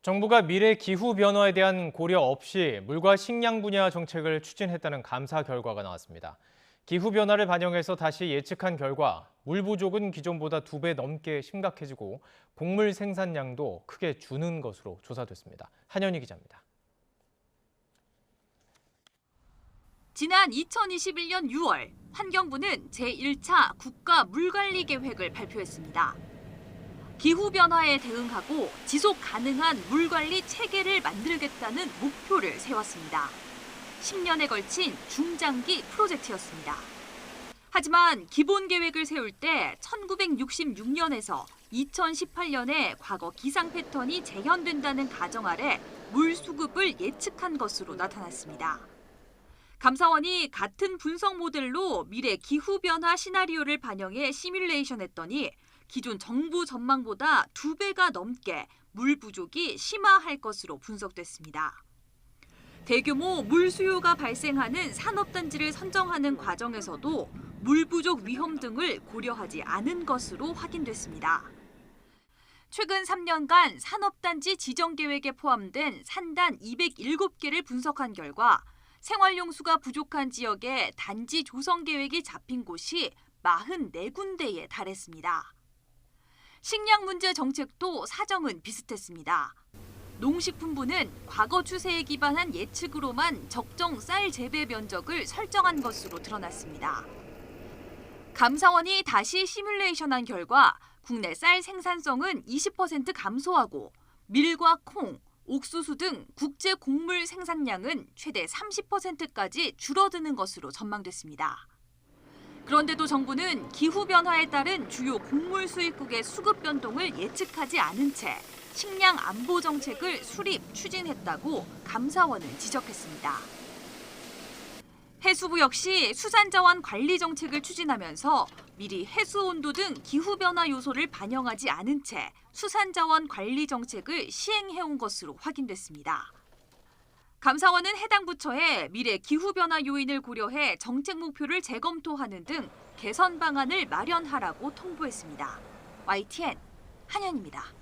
정부가 미래 기후 변화에 대한 고려 없이 물과 식량 분야 정책을 추진했다는 감사 결과가 나왔습니다. 기후 변화를 반영해서 다시 예측한 결과 물 부족은 기존보다 2배 넘게 심각해지고 곡물 생산량도 크게 주는 것으로 조사됐습니다. 한현희 기자입니다. 지난 2021년 6월 환경부는 제1차 국가 물관리 계획을 발표했습니다. 기후변화에 대응하고 지속 가능한 물관리 체계를 만들겠다는 목표를 세웠습니다. 10년에 걸친 중장기 프로젝트였습니다. 하지만 기본 계획을 세울 때 1966년에서 2018년에 과거 기상 패턴이 재현된다는 가정 아래 물 수급을 예측한 것으로 나타났습니다. 감사원이 같은 분석 모델로 미래 기후변화 시나리오를 반영해 시뮬레이션했더니 기존 정부 전망보다 2배가 넘게 물 부족이 심화할 것으로 분석됐습니다. 대규모 물 수요가 발생하는 산업단지를 선정하는 과정에서도 물 부족 위험 등을 고려하지 않은 것으로 확인됐습니다. 최근 3년간 산업단지 지정 계획에 포함된 산단 207개를 분석한 결과 생활용 수가 부족한 지역에 단지 조성 계획이 잡힌 곳이 44군데에 달했습니다. 식량 문제 정책도 사정은 비슷했습니다. 농식품부는 과거 추세에 기반한 예측으로만 적정 쌀 재배 면적을 설정한 것으로 드러났습니다. 감사원이 다시 시뮬레이션한 결과 국내 쌀 생산성은 20% 감소하고 밀과 콩, 옥수수 등 국제 곡물 생산량은 최대 30%까지 줄어드는 것으로 전망됐습니다. 그런데도 정부는 기후변화에 따른 주요 곡물 수입국의 수급 변동을 예측하지 않은 채 식량 안보 정책을 수립, 추진했다고 감사원은 지적했습니다. 해수부 역시 수산자원 관리 정책을 추진하면서 미리 해수 온도 등 기후변화 요소를 반영하지 않은 채 수산자원 관리 정책을 시행해온 것으로 확인됐습니다. 감사원은 해당 부처에 미래 기후변화 요인을 고려해 정책 목표를 재검토하는 등 개선 방안을 마련하라고 통보했습니다. YTN 한현입니다.